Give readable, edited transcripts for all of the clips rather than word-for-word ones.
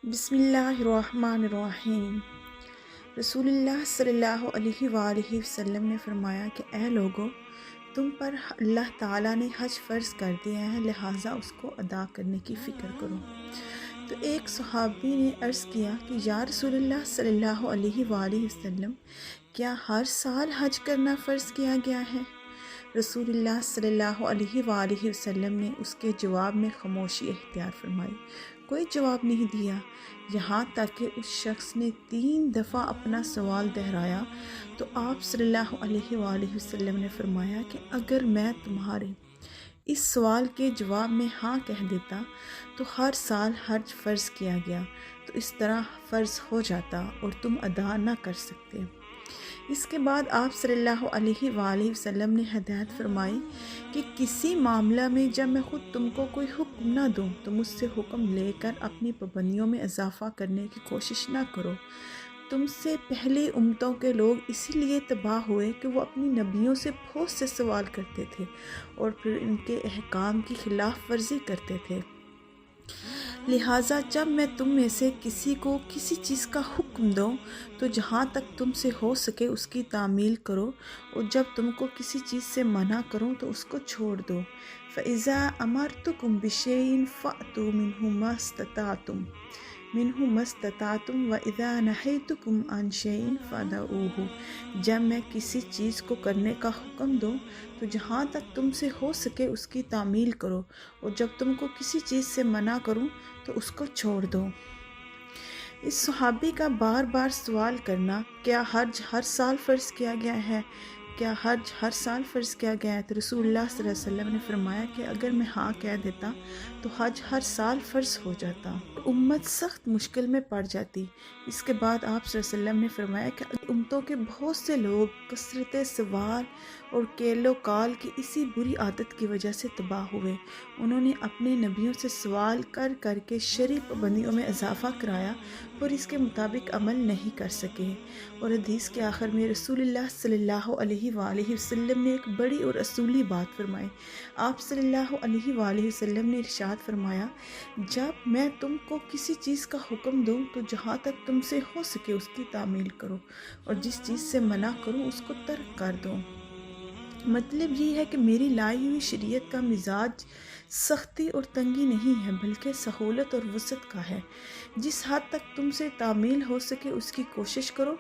بسم اللہ الرحمن الرحیم۔ رسول اللہ صلی اللہ علیہ وآلہ وسلم نے فرمایا کہ اے لوگو، تم پر اللہ تعالیٰ نے حج فرض کر دیا ہے، لہٰذا اس کو ادا کرنے کی فکر کرو۔ تو ایک صحابی نے عرض کیا کہ یا رسول اللہ صلی اللہ علیہ وآلہ وسلم، کیا ہر سال حج کرنا فرض کیا گیا ہے؟ رسول اللہ صلی اللہ علیہ وآلہ وسلم نے اس کے جواب میں خاموشی اختیار فرمائی، کوئی جواب نہیں دیا، یہاں تک کہ اس شخص نے 3 دفعہ اپنا سوال دہرایا تو آپ صلی اللہ علیہ وآلہ وسلم نے فرمایا کہ اگر میں تمہارے اس سوال کے جواب میں ہاں کہہ دیتا تو ہر سال حج فرض کیا گیا تو اس طرح فرض ہو جاتا اور تم ادا نہ کر سکتے۔ اس کے بعد آپ صلی اللہ علیہ وآلہ وسلم نے ہدایت فرمائی کہ کسی معاملہ میں جب میں خود تم کو کوئی حکم نہ دوں تو مجھ سے حکم لے کر اپنی پابندیوں میں اضافہ کرنے کی کوشش نہ کرو۔ تم سے پہلے امتوں کے لوگ اسی لیے تباہ ہوئے کہ وہ اپنی نبیوں سے بہت سے سوال کرتے تھے اور پھر ان کے احکام کی خلاف ورزی کرتے تھے۔ لہٰذا جب میں تم میں سے کسی کو کسی چیز کا حکم دوں تو جہاں تک تم سے ہو سکے اس کی تعمیل کرو، اور جب تم کو کسی چیز سے منع کروں تو اس کو چھوڑ دو۔ فَإِذَا أَمَرْتُكُمْ بِشَيْءٍ فَأْتُوا مِنْهُ مَا اسْتَطَعْتُمْ وَإِذَا نَهَيْتُكُمْ عَنْ شَيْءٍ فَدَعُوهُ۔ جب میں کسی چیز کو کرنے کا حکم دوں تو جہاں تک تم سے ہو سکے اس کی تعمیل کرو، اور جب تم کو کسی چیز سے منع کروں تو اس کو چھوڑ دو۔ اس صحابی کا بار بار سوال کرنا، کیا حج ہر سال فرض کیا گیا ہے؟ کیا حج ہر سال فرض کیا گیا ہے؟ تو رسول اللہ صلی اللہ علیہ وسلم نے فرمایا کہ اگر میں ہاں کہہ دیتا تو حج ہر سال فرض ہو جاتا، امت سخت مشکل میں پڑ جاتی۔ اس کے بعد آپ صلی اللہ علیہ وسلم نے فرمایا کہ امتوں کے بہت سے لوگ کثرت سوال اور کیل و کال کی اسی بری عادت کی وجہ سے تباہ ہوئے۔ انہوں نے اپنے نبیوں سے سوال کر کر کے شرعی پابندیوں میں اضافہ کرایا اور اس کے مطابق عمل نہیں کر سکے۔ اور حدیث کے آخر میں رسول اللہ صلی اللہ علیہ وآلہ وسلم نے ایک بڑی اور اصولی بات فرمائی۔ آپ صلی اللہ علیہ وآلہ وسلم نے ارشاد فرمایا، جب میں تم کو کسی چیز کا حکم دوں تو جہاں تک تم سے ہو سکے اس کی تعمیل کرو، اور جس چیز سے منع کروں اس کو ترک کر دو۔ مطلب یہ ہے کہ میری لائی ہوئی شریعت کا مزاج سختی اور تنگی نہیں ہے، بلکہ سہولت اور وسعت کا ہے۔ جس حد تک تم سے تعمیل ہو سکے اس کی کوشش کرو۔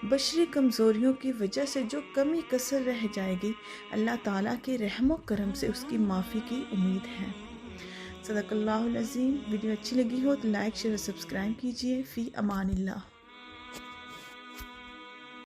بشری کمزوریوں کی وجہ سے جو کمی کسر رہ جائے گی، اللہ تعالیٰ کے رحم و کرم سے اس کی معافی کی امید ہے۔ صدق اللہ العظیم۔ ویڈیو اچھی لگی ہو تو لائک، شیئر اور سبسکرائب کیجیے۔ فی امان اللہ۔